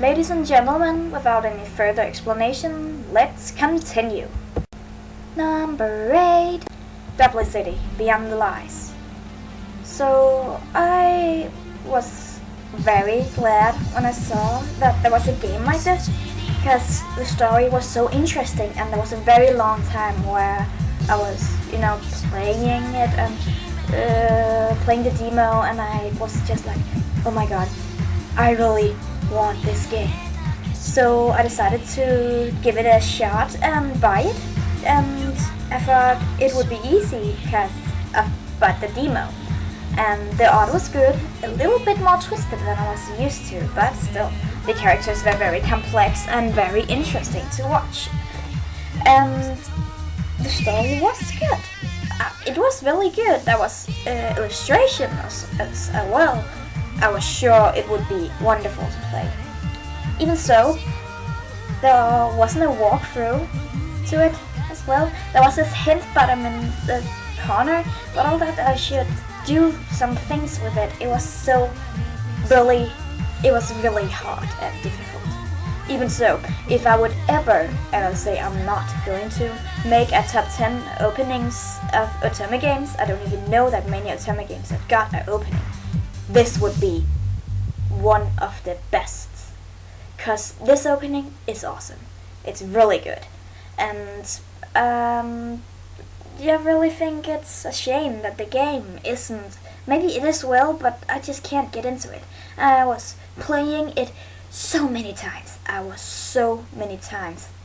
Ladies and gentlemen, without any further explanation, let's continue. Number 8. Duplicity, Beyond the Lies. So I was very glad when I saw that there was a game like this, because the story was so interesting, and there was a very long time where I was, playing it and playing the demo, and I was just like, oh my god, I really want this game. So I decided to give it a shot and buy it, and I thought it would be easy because I bought the demo. And the art was good, a little bit more twisted than I was used to, but still, the characters were very complex and very interesting to watch. And the story was good. It was really good. There was illustration as well. I was sure it would be wonderful to play. Even so, there wasn't a walkthrough to it as well. There was this hint button in the corner, but all that I should do some things with it. It was really hard and difficult. Even so, if I would ever, and I'll say I'm not going to, make a top 10 openings of Otome games, I don't even know that many Otome games have got an opening. This would be one of the best, cause this opening is awesome. It's really good, and I really think it's a shame that the game isn't. Maybe it is well, but I just can't get into it. I was playing it so many times.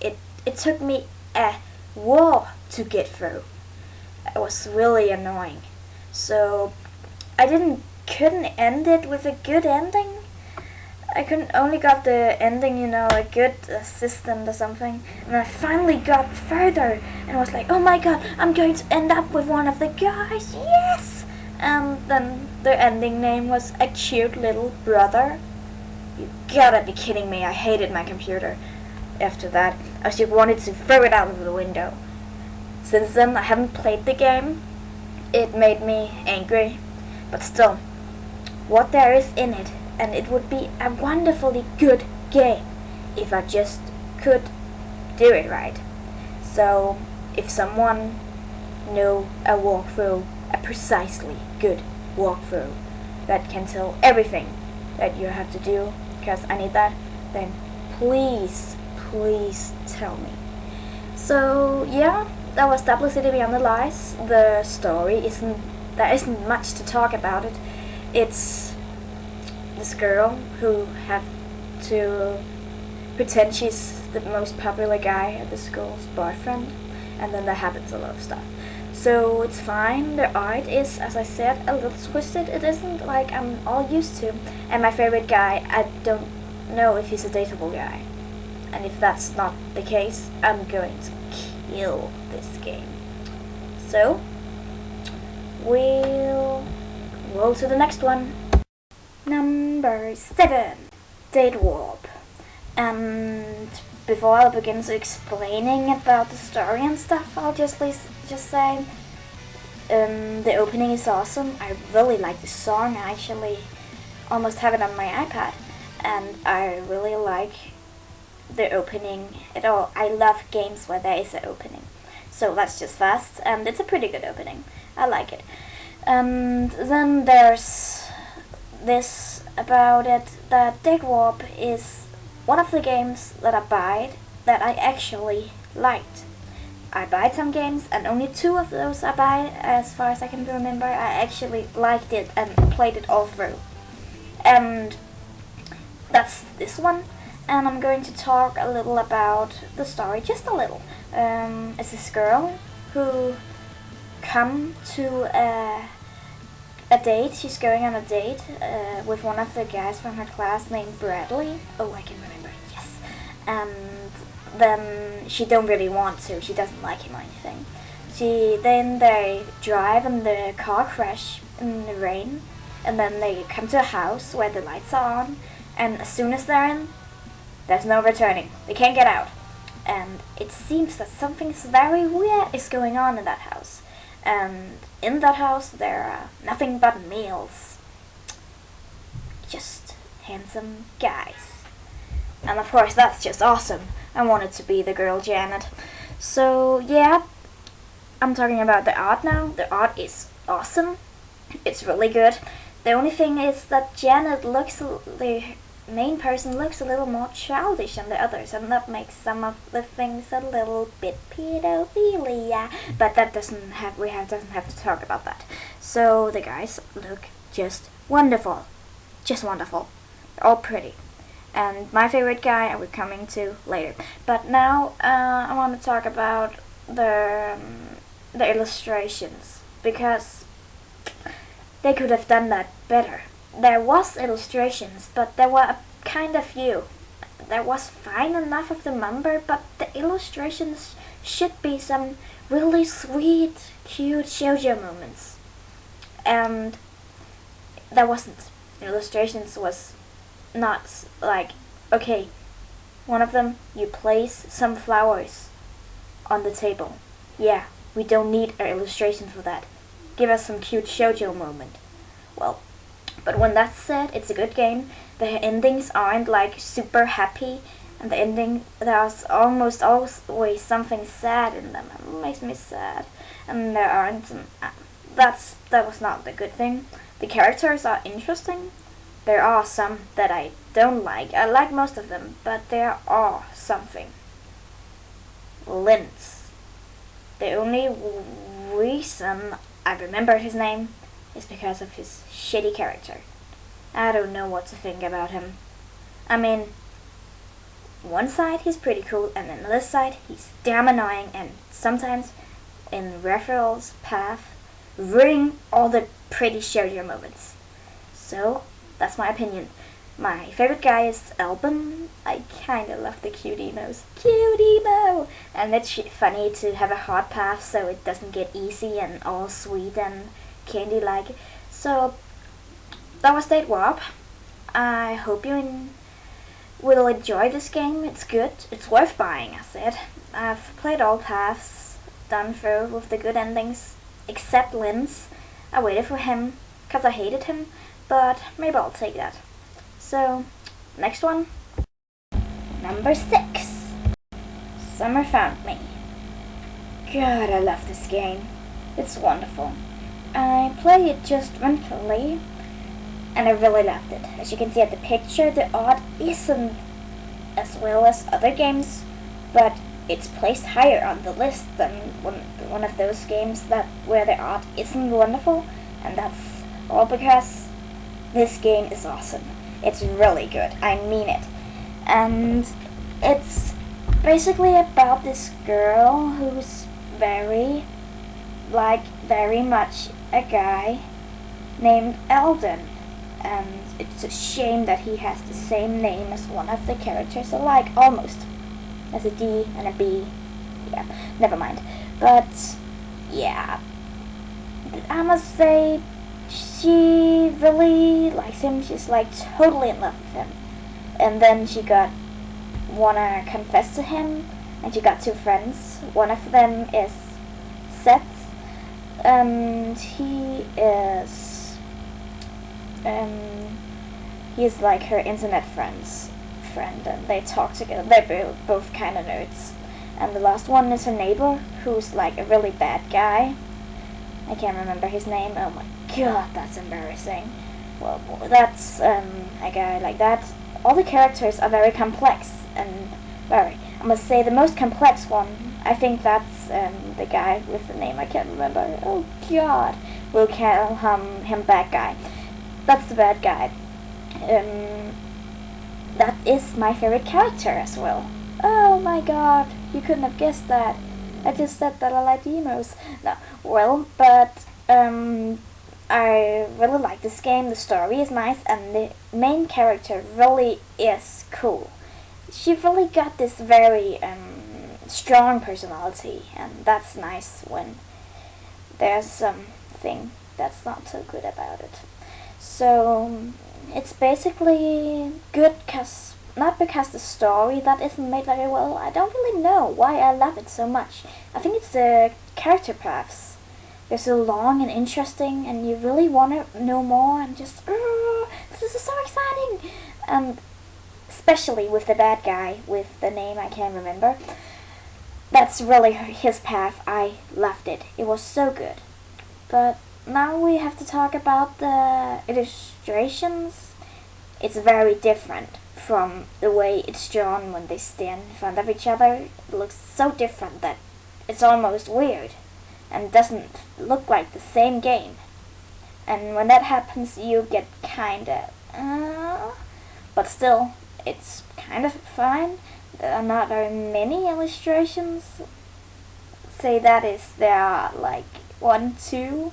It took me a war to get through. It was really annoying. So I couldn't end it with a good ending. I only got the ending, a good assistant or something. And I finally got further and was like, oh my god, I'm going to end up with one of the guys, yes! And then the ending name was A Cute Little Brother. You gotta be kidding me, I hated my computer. After that, I just wanted to throw it out of the window. Since then, I haven't played the game. It made me angry. But still, what there is in it, and it would be a wonderfully good game if I just could do it right. So, if someone know a walkthrough, a precisely good walkthrough that can tell everything that you have to do, because I need that, then please tell me. So yeah, that was Duplicity Beyond the Lies. The story there isn't much to talk about it. It's this girl who have to pretend she's the most popular guy at the school's boyfriend, and then there happens a lot of stuff. So it's fine. The art is, as I said, a little twisted. It isn't like I'm all used to. And my favorite guy, I don't know if he's a dateable guy. And if that's not the case, I'm going to kill this game. So, we'll roll to the next one. Number 7. Date Warp. And before I begin to explaining about the story and stuff, I'll just say the opening is awesome. I really like the song. I actually almost have it on my iPad, and I really like the opening at all. I love games where there is an opening. So that's just fast, and it's a pretty good opening. I like it. And then there's this about it, that Date Warp is one of the games that I bought that I actually liked. I bought some games, and only 2 of those I bought, as far as I can remember. I actually liked it and played it all through. And that's this one. And I'm going to talk a little about the story, just a little. It's this girl who come to a date. She's going on a date with one of the guys from her class named Bradley. Oh, I can remember, yes. And then she don't really want to. She doesn't like him or anything. Then they drive and the car crash in the rain. And then they come to a house where the lights are on. And as soon as they're in, there's no returning. They can't get out. And it seems that something very weird is going on in that house. And in that house there are nothing but males. Just handsome guys. And of course, that's just awesome. I wanted to be the girl Janet. So yeah, I'm talking about the art now. The art is awesome. It's really good. The only thing is that Janet looks, the main person looks a little more childish than the others, and that makes some of the things a little bit pedophilia. But that doesn't have to talk about that. So the guys look just wonderful, They're all pretty. And my favorite guy I will coming to later. But now I want to talk about the illustrations, because they could have done that better. There was illustrations, but there were kind of few. There was fine enough of the number, but the illustrations should be some really sweet, cute shoujo moments. And there wasn't. Illustrations was not like, okay, one of them, you place some flowers on the table. Yeah, we don't need an illustration for that. Give us some cute shoujo moment. Well, but when that's said, it's a good game. The endings aren't like super happy, and the ending, there's almost always something sad in them. It makes me sad. And there aren't some, that was not the good thing. The characters are interesting. There are some that I don't like. I like most of them, but there are something. Linz. The only reason I remember his name is because of his shitty character. I don't know what to think about him. I mean, one side he's pretty cool, and on the other side he's damn annoying, and sometimes in referrals path ruining all the pretty shoujo moments. So that's my opinion. My favorite guy is Album. I kinda love the cute emos. Cute emo! And it's funny to have a hard path so it doesn't get easy and all sweet and candy-like. So that was State Warp. I hope you will enjoy this game. It's good. It's worth buying, I said. I've played all paths, done through with the good endings, except Linz. I waited for him because I hated him, but maybe I'll take that. So, next one. Number 6. Summer Found Me. God, I love this game. It's wonderful. I played it just recently, and I really loved it. As you can see at the picture, the art isn't as well as other games, but it's placed higher on the list than one of those games where the art isn't wonderful, and that's all because this game is awesome. It's really good. I mean it. And it's basically about this girl who's very much a guy named Eldon. And it's a shame that he has the same name as one of the characters alike, almost. As a D and a B. Yeah, never mind. But, yeah. I must say, she really likes him. She's like totally in love with him. And then she wanna confess to him, and she got 2 friends. One of them is Seth, and he's like her internet friend, and they talk together. They're both kind of nerds. And the last one is her neighbor, who's like a really bad guy. I can't remember his name. Oh my god, that's embarrassing. Well, that's a guy like that. All the characters are very complex, and I must say the most complex one, I think that's the guy with the name I can't remember. Oh god, we'll call him bad guy. That's the bad guy. That is my favorite character as well. Oh my god, you couldn't have guessed that. I just said that I like emos. No, well, but I really like this game. The story is nice, and the main character really is cool. She really got this very strong personality, and that's nice when there's something that's not so good about it. So it's basically good not because the story that isn't made very well. I don't really know why I love it so much. I think it's the character paths. They're so long and interesting, and you really want to know more, and just, this is so exciting. And especially with the bad guy with the name I can't remember. That's really his path. I loved it. It was so good. But now we have to talk about the illustrations. It's very different from the way it's drawn when they stand in front of each other. It looks so different that it's almost weird and doesn't look like the same game. And when that happens, you get kinda, but still, it's kind of fine. There are not very many illustrations. Say that is, there are like 1, 2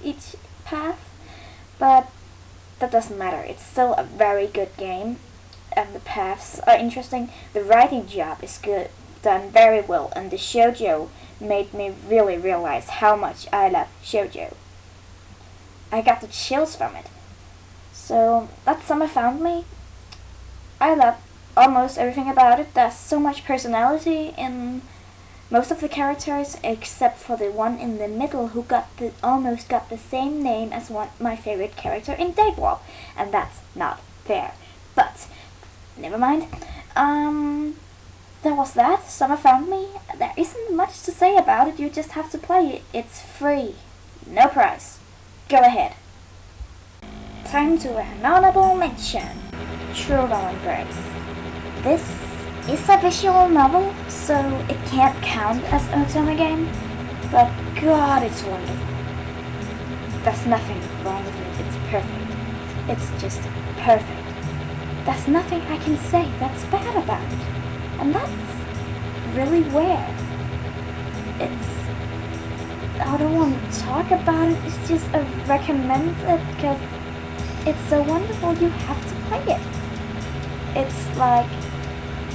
each path, but that doesn't matter. It's still a very good game, and the paths are interesting. The writing job is good, done very well, and the shoujo made me really realize how much I love shoujo. I got the chills from it. So that summer found me. I love almost everything about it. There's so much personality in most of the characters, except for the one in the middle who almost got the same name as my favorite character in Daywall, and that's not fair. But never mind. There was that. Summer found me. There isn't much to say about it. You just have to play it. It's free, no price. Go ahead. Time to an honorable mention. True Embrace. This is a visual novel, so it can't count as Otome game, but God, it's wonderful. There's nothing wrong with it. It's perfect. It's just perfect. There's nothing I can say that's bad about it, and that's really rare. I don't want to talk about it. It's just I recommend it because it's so wonderful. You have to play it. It's like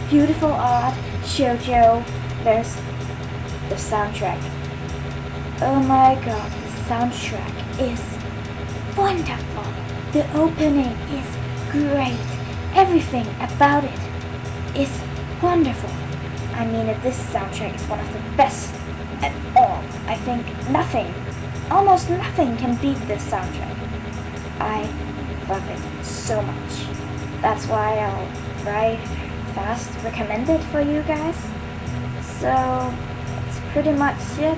beautiful art, shoujo. There's the soundtrack. Oh my god, the soundtrack is wonderful. The opening is great. Everything about it is wonderful. I mean, this soundtrack is one of the best at all. I think almost nothing can beat this soundtrack. I love it so much. That's why I'll very fast recommend it for you guys. So it's pretty much it.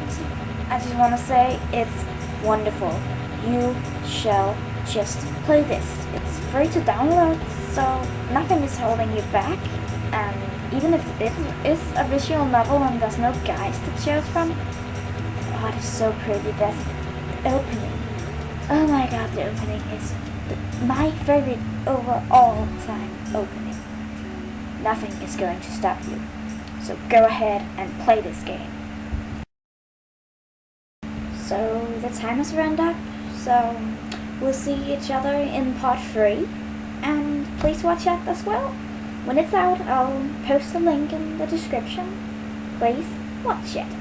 I just want to say it's wonderful. You shall just play this. It's free to download, so nothing is holding you back. And even if it is a visual novel and there's no guides to choose from, the art is so pretty. There's the opening. Oh my god, the opening is my favorite overall time opening. Nothing is going to stop you. So go ahead and play this game. So the time has run up, so we'll see each other in part 3. And please watch that as well. When it's out, I'll post a link in the description. Please watch it.